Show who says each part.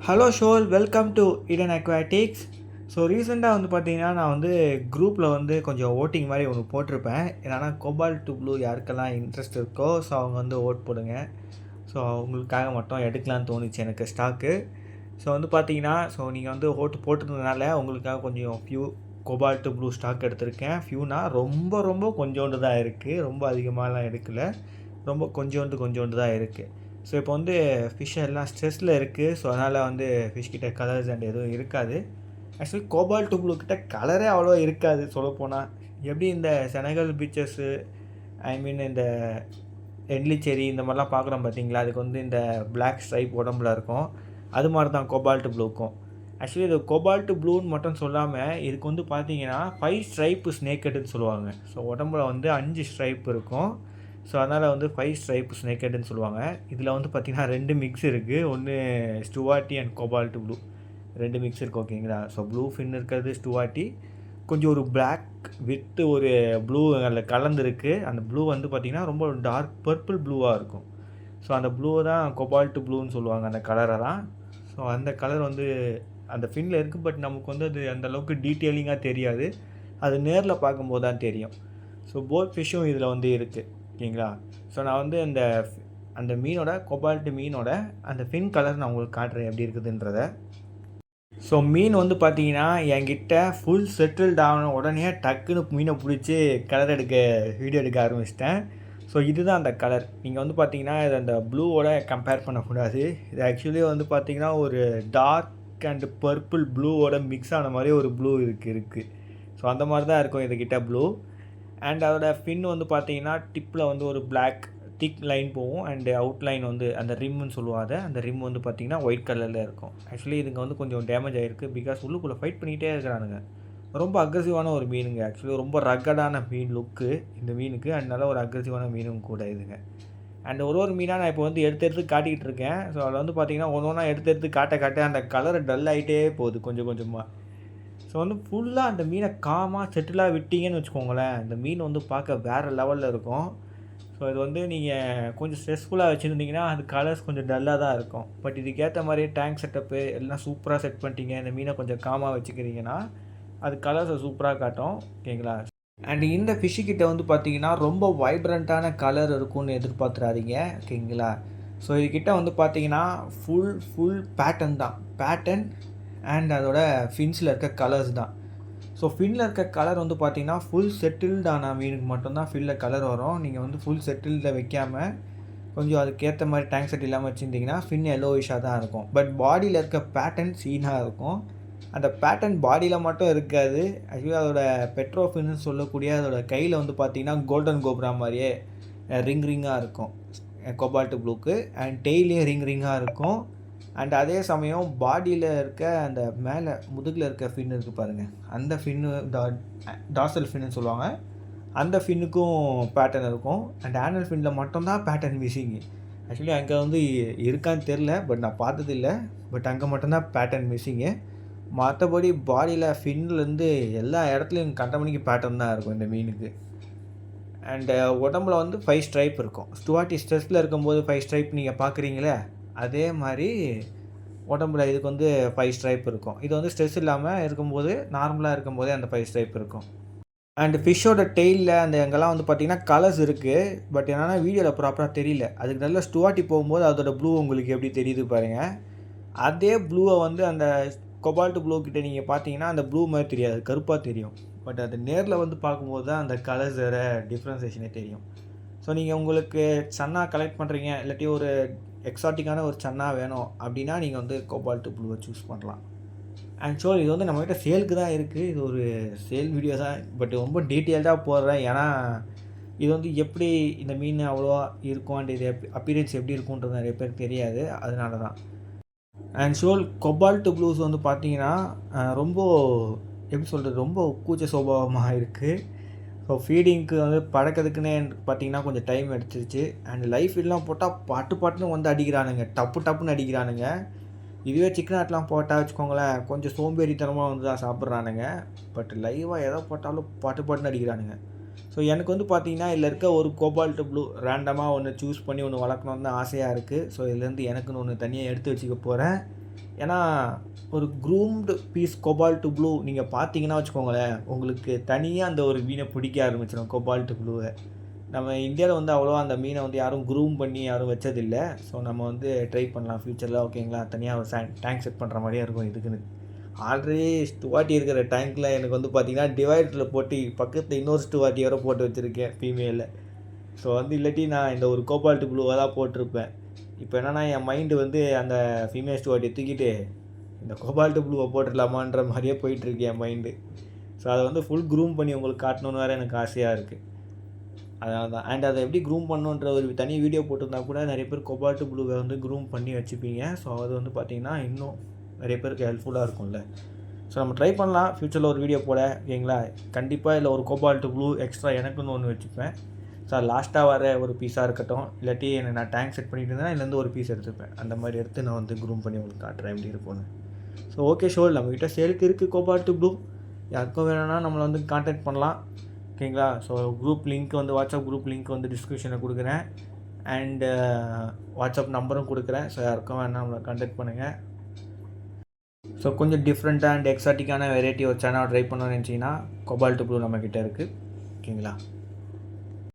Speaker 1: Hello ஷோல், welcome to Eden aquatics. So ரீசெண்டாக வந்து பார்த்தீங்கன்னா, நான் வந்து குரூப்பில் வந்து கொஞ்சம் ஓட்டிங் மாதிரி ஒன்று போட்டிருப்பேன். என்னன்னா கோபால்ட் டு ப்ளூ யாருக்கெல்லாம் இன்ட்ரெஸ்ட் இருக்கோ ஸோ அவங்க வந்து ஓட் போடுங்க. ஸோ அவங்களுக்காக மட்டும் எடுக்கலான்னு தோணுச்சு எனக்கு ஸ்டாக்கு. ஸோ வந்து பார்த்தீங்கன்னா, நீங்கள் வந்து ஓட்டு போட்டிருந்ததுனால உங்களுக்காக கொஞ்சம் கோபால்ட் ப்ளூ ஸ்டாக் எடுத்திருக்கேன். ஃபியூனா ரொம்ப ரொம்ப கொஞ்சோண்டு தான் இருக்குது, ரொம்ப அதிகமாகலாம் எடுக்கலை, ரொம்ப கொஞ்சோண்டு தான் இருக்குது. ஸோ இப்போ வந்து ஃபிஷ் எல்லாம் ஸ்ட்ரெஸ்ஸில் இருக்குது. ஸோ அதனால் வந்து ஃபிஷ் கிட்ட கலர்ஸ் அண்ட் எதுவும் இருக்காது. ஆக்சுவலி கோபால்ட் ப்ளூ கிட்ட கலரே அவ்வளோ இருக்காது சொல்லப்போனால். எப்படி இந்த செனகல் பீச்சஸ்ஸு, ஐ மீன் இந்த எண்ட்லிச்சேரி இந்த மாதிரிலாம் பார்க்குறோம் பார்த்தீங்களா, அதுக்கு வந்து இந்த பிளாக் ஸ்ட்ரைப் உடம்புல இருக்கும். அது மாதிரி தான் கோபால்ட் ப்ளூக்கும். ஆக்சுவலி இது கோபால்ட் ப்ளூன்னு மட்டும் சொல்லாமல் இதுக்கு வந்து பார்த்தீங்கன்னா 5 ஸ்ட்ரைப்பு ஸ்னேக்கெட்டுன்னு சொல்லுவாங்க. ஸோ உடம்புல வந்து 5 ஸ்ட்ரைப் இருக்கும். ஸோ அதனால் வந்து 5 ஸ்ட்ரைப் ஸ்னேக்கெட்டுன்னு சொல்லுவாங்க. இதில் வந்து பார்த்திங்கன்னா 2 மிக்ஸ் இருக்குது. ஒன்று ஸ்டுவார்ட்டி அண்ட் கோபால்ட் ப்ளூ, 2 மிக்ஸ் இருக்குது. ஓகேங்களா? ஸோ ப்ளூ ஃபின் இருக்கிறது ஸ்டுவார்ட்டி, கொஞ்சம் ஒரு பிளாக் வித்து ஒரு ப்ளூ அதில் கலந்துருக்கு. அந்த ப்ளூ வந்து பார்த்திங்கன்னா ரொம்ப டார்க் பர்பிள் ப்ளூவாக இருக்கும். ஸோ அந்த ப்ளூ தான் கோபால்ட் ப்ளூன்னு சொல்லுவாங்க, அந்த கலரை தான். ஸோ அந்த கலர் வந்து அந்த ஃபின்னில் இருக்குது. பட் நமக்கு வந்து அது அந்தளவுக்கு டீட்டெயிலிங்காக தெரியாது, அது நேரில் பார்க்கும்போது தான் தெரியும். ஸோ போத் ஃபிஷ்ஷும் இதில் வந்து இருக்குது. ஓகேங்களா? ஸோ நான் வந்து அந்த மீனோட கோபால்ட் மீனோட அந்த ஃபின் கலர் நான் உங்களுக்கு காட்டுறேன் எப்படி இருக்குதுன்றத. ஸோ மீன் வந்து பார்த்தீங்கன்னா என்கிட்ட ஃபுல் செட்டில்ட் ஆன உடனே டக்குன்னு மீனை பிடிச்சி வீடியோ எடுக்க ஆரம்பிச்சிட்டேன். ஸோ இதுதான் அந்த கலர். நீங்கள் வந்து பார்த்தீங்கன்னா இது அந்த ப்ளூவோட கம்பேர் பண்ணக்கூடாது. இது ஆக்சுவலி வந்து பார்த்தீங்கன்னா ஒரு டார்க் அண்ட் பர்பிள் ப்ளூவோட மிக்ஸ் ஆன மாதிரி ஒரு ப்ளூ இருக்குது. ஸோ அந்த மாதிரி தான் இருக்கும் இதுக்கிட்ட ப்ளூ. அண்ட் அதோட ஃபின் வந்து பார்த்தீங்கன்னா டிப்பில் வந்து ஒரு பிளாக் திக் லைன் போகும். அண்டு அவுட்லைன் வந்து அந்த ரிம்முன்னு சொல்லுவாங்க. அந்த ரிம் வந்து பார்த்திங்கன்னா ஒயிட் கலரில் இருக்கும். ஆக்சுவலி இதுங்க வந்து கொஞ்சம் டேமேஜ் ஆகிருக்கு, பிகாஸ் உள்ளுக்குள்ளே ஃபைட் பண்ணிகிட்டே இருக்கிறானுங்க. ரொம்ப அக்ரெசிவான ஒரு மீனுங்க. ஆக்சுவலி ரொம்ப ரக்கடான மீன் லுக்கு இந்த மீனுக்கு. அதனால ஒரு அக்ரெசிவான மீனும் கூட இதுங்க. அண்ட் ஒரு மீனாக நான் இப்போ வந்து எடுத்து காட்டிக்கிட்டு இருக்கேன். ஸோ அதில் வந்து பார்த்திங்கன்னா ஒன்றா எடுத்து காட்ட அந்த கலர் டல் ஆகிட்டே போகுது கொஞ்சம் கொஞ்சமாக. ஸோ வந்து ஃபுல்லாக அந்த மீனை காமாக செட்டிலாக விட்டிங்கன்னு வச்சுக்கோங்களேன், இந்த மீன் வந்து பார்க்க வேறு லெவலில் இருக்கும். ஸோ இது வந்து நீங்கள் கொஞ்சம் ஸ்ட்ரெஸ்ஃபுல்லாக வச்சுருந்தீங்கன்னா அது கலர்ஸ் கொஞ்சம் டல்லாக தான் இருக்கும். பட் இதுக்கேற்ற மாதிரி டேங்க் செட்டப்பு எல்லாம் சூப்பராக செட் பண்ணிட்டீங்க, இந்த மீனை கொஞ்சம் காமாக வச்சுக்கிறீங்கன்னா அது கலர்ஸை சூப்பராக காட்டும். ஓகேங்களா? அண்ட் இந்த ஃபிஷ்ஷுக்கிட்ட வந்து பார்த்தீங்கன்னா ரொம்ப வைப்ரண்ட்டான கலர் இருக்கும்னு எதிர்பார்த்துறாதீங்க. ஓகேங்களா? ஸோ இதுக்கிட்ட வந்து பார்த்தீங்கன்னா ஃபுல் பேட்டர்ன் தான், பேட்டர்ன் அண்ட் அதோட ஃபின்ஸில் இருக்க கலர்ஸ் தான். ஸோ ஃபின்னில் இருக்க கலர் வந்து பார்த்திங்கன்னா ஃபுல் செட்டில்டான மீனுக்கு மட்டும்தான் ஃபின்னில் கலர் வரும். நீங்கள் வந்து ஃபுல் செட்டில்டில் வைக்காமல் கொஞ்சம் அதுக்கேற்ற மாதிரி டேங்க் செட் இல்லாமல் வச்சுருந்தீங்கன்னா ஃபின் எல்லோயிஷாக தான் இருக்கும். பட் பாடியில் இருக்க பேட்டர்ன் சீனாக இருக்கும். அந்த பேட்டர்ன் பாடியில் மட்டும் இருக்காது, ஆக்சுவலி அதோட பெட்ரோஃபின்னு சொல்லக்கூடிய அதோட கையில் வந்து பார்த்திங்கன்னா கோல்டன் கோப்ரா மாதிரியே ரிங்காக இருக்கும் கோபால்ட் ப்ளூக்கு. அண்ட் டெய்லியும் ரிங்காக இருக்கும். அண்ட் அதே சமயம் பாடியில் இருக்க அந்த மேலே முதுகில் இருக்க ஃபின் இருக்குது பாருங்கள், அந்த ஃபின்னு டார்சல் ஃபின்னு சொல்லுவாங்க, அந்த ஃபின்னுக்கும் பேட்டர்ன் இருக்கும். அண்ட் ஆனல் ஃபின்னில் மட்டும்தான் பேட்டர்ன் மிஸ்ஸிங்கு. ஆக்சுவலி அங்கே வந்து இருக்கான்னு தெரில, பட் நான் பார்த்ததில்லை. பட் அங்கே மட்டும்தான் பேட்டர்ன் மிஸ்ஸிங்கு. மற்றபடி பாடியில் ஃபின்லேருந்து எல்லா இடத்துலையும் கண்டமணிக்கு பேட்டர்ன் தான் இருக்கும் இந்த மீனுக்கு. அண்டு உடம்புல வந்து 5 ஸ்ட்ரைப் இருக்கும். ஸ்டுவார்ட்டி ஸ்ட்ரெஸ்ஸில் இருக்கும்போது 5 ஸ்ட்ரைப் நீங்கள் பார்க்குறீங்களே, அதே மாதிரி உடம்புல இதுக்கு வந்து 5 ஸ்ட்ரைப் இருக்கும். இது வந்து ஸ்ட்ரெஸ் இல்லாமல் இருக்கும்போது, நார்மலாக இருக்கும்போதே அந்த 5 ஸ்ட்ரைப் இருக்கும். அண்ட் ஃபிஷ்ஷோட டெய்லில் அந்த எங்கெல்லாம் வந்து பார்த்திங்கன்னா கலர்ஸ் இருக்குது. பட் என்னென்னா வீடியோவில் ப்ராப்பராக தெரியல. அதுக்கு நல்லா ஸ்டுவார்ட்டி போகும்போது அதோட ப்ளூ உங்களுக்கு எப்படி தெரியுது பாருங்கள். அதே ப்ளூவை வந்து அந்த கோபால்ட் ப்ளூ கிட்டே நீங்கள் பார்த்தீங்கன்னா அந்த ப்ளூ மாதிரி தெரியாது, கருப்பாக தெரியும். பட் அது நேரில் வந்து பார்க்கும்போது தான் அந்த கலர்ஸ் வேறு டிஃப்ரென்சேஷனே தெரியும். ஸோ நீங்கள் உங்களுக்கு சன்னா கலெக்ட் பண்ணுறீங்க, இல்லாட்டி ஒரு எக்ஸாட்டிக்கான ஒரு சன்னா வேணும் அப்படின்னா நீங்கள் வந்து கோபால்ட் ப்ளூவை சூஸ் பண்ணலாம். அண்ட் ஸோ இது வந்து நம்மகிட்ட சேலுக்கு தான் இருக்குது. இது ஒரு சேல் வீடியோ தான், பட் ரொம்ப டீட்டெயில்டாக போடுறேன். ஏன்னா இது வந்து எப்படி இந்த மீன் அவ்வளோவா இருக்கும் அண்ட் இது அப்பீரியன்ஸ் எப்படி இருக்குன்றது நிறைய பேருக்கு தெரியாது, அதனால தான். அண்ட் ஸோ கோபால்ட் ப்ளூஸ் வந்து பார்த்தீங்கன்னா ரொம்ப எப்படி சொல்கிறது, ரொம்ப கூச்ச சுபாவமாக இருக்குது. ஸோ ஃபீடிங்க்கு வந்து பழக்கிறதுக்குன்னே பார்த்திங்கன்னா கொஞ்சம் டைம் எடுத்துருச்சு. அண்ட் லைஃப் எல்லாம் போட்டால் பாட்டுன்னு வந்து அடிக்கிறானுங்க, டப்புன்னு அடிக்கிறானுங்க. இதுவே சிக்கன் ஆட்லாம் போட்டால் வச்சுக்கோங்களேன், கொஞ்சம் சோம்பேறித்தனமாக வந்து தான் சாப்பிட்றானுங்க. பட் லைவாக எதை போட்டாலும் பாட்டுன்னு அடிக்கிறானுங்க. ஸோ எனக்கு வந்து பார்த்திங்கன்னா இதில் இருக்க ஒரு கோபால்ட் ப்ளூ ரேண்டமாக ஒன்று சூஸ் பண்ணி ஒன்று வளர்க்கணுன்னு தான் ஆசையாக இருக்குது. ஸோ இதுலேருந்து எனக்குன்னு ஒன்று தனியாக எடுத்து வச்சுக்க போகிறேன். ஏன்னா ஒரு க்ரூம்டு பீஸ் கோபால்ட் ப்ளூ நீங்கள் பார்த்தீங்கன்னா வச்சுக்கோங்களேன், உங்களுக்கு தனியாக அந்த ஒரு மீனை பிடிக்க ஆரம்பிச்சிடும் கோபால்ட் ப்ளூவை. நம்ம இந்தியாவில் வந்து அவ்வளோவா அந்த மீனை வந்து யாரும் க்ரூம் பண்ணி யாரும் வச்சதில்லை. ஸோ நம்ம வந்து ட்ரை பண்ணலாம் ஃப்யூச்சரில், ஓகேங்களா? தனியாக ஒரு டேங்க் செட் பண்ணுற மாதிரியே இருக்கும் இதுக்குன்னு. ஆல்ரெடி ஸ்டுவாட்டி இருக்கிற டேங்க்கில் எனக்கு வந்து பார்த்திங்கன்னா டிவைடரில் போட்டு பக்கத்தில் இன்னொரு ஸ்டுவாட்டி வேறு போட்டு வச்சுருக்கேன் ஃபீமேலில். ஸோ வந்து இல்லாட்டி நான் இந்த ஒரு கோபால்ட் ப்ளூவாக தான் போட்டிருப்பேன். இப்போ என்னென்னா என் மைண்டு வந்து அந்த ஃபீமேல் ஸ்டுவாட்டியை தூக்கிட்டு இந்த கோபால்ட் ப்ளூவை போட்டுடலாமான்ற மாதிரியே போயிட்டுருக்கு என் மைண்டு. ஸோ அதை வந்து ஃபுல் க்ரூம் பண்ணி உங்களுக்கு காட்டணுன்னு வேறு எனக்கு ஆசையாக இருக்குது. அதனால தான். அண்ட் அதை எப்படி க்ரூம் பண்ணணுன்ற ஒரு தனி வீடியோ போட்டிருந்தா கூட நிறைய பேர் கோபால்ட் ப்ளூவை வந்து க்ரூம் பண்ணி வச்சுப்பீங்க. ஸோ அது வந்து பார்த்திங்கன்னா இன்னும் நிறைய பேருக்கு ஹெல்ப்ஃபுல்லாக இருக்கும்ல. ஸோ நம்ம ட்ரை பண்ணலாம் ஃப்யூச்சரில் ஒரு வீடியோ போட, ஓகேங்களா? கண்டிப்பாக இல்லை ஒரு கோபால்ட் ப்ளூ எக்ஸ்ட்ரா எனக்குன்னு ஒன்று வச்சுப்பேன். ஸோ லாஸ்ட்டாக வர ஒரு பீஸாக இருக்கட்டும், இல்லாட்டி நான் டேங்க் செட் பண்ணிட்டு இருந்தேன்னா இதுலேருந்து ஒரு பீஸ் எடுத்துப்பேன். அந்த மாதிரி எடுத்து நான் வந்து க்ரூம் பண்ணி உங்களுக்கு காட்டுறேன் எப்படி இருக்கும்னு. ஸோ ஓகே ஷோர், நம்மக்கிட்ட சேலுக்கு இருக்குது கோபால்ட் ப்ளூ. யாருக்கும் வேணும்னா நம்மளை வந்து கான்டாக்ட் பண்ணலாம், ஓகேங்களா? ஸோ குரூப் லிங்க் வந்து வாட்ஸ்அப் குரூப் லிங்க் வந்து டிஸ்கிரிப்ஷனில் கொடுக்குறேன். அண்டு வாட்ஸ்அப் நம்பரும் கொடுக்குறேன். ஸோ யாருக்கும் வேணால் நம்மளை கான்டாக்ட் பண்ணுங்கள். ஸோ கொஞ்சம் டிஃப்ரெண்ட்டாக அண்ட் எக்ஸாட்டிக்கான வெரைட்டி ஒரு சேனல் ட்ரை பண்ணணும்னு நினச்சிங்கன்னா கோபால்ட் ப்ளூ நம்மக்கிட்ட இருக்குது, ஓகேங்களா?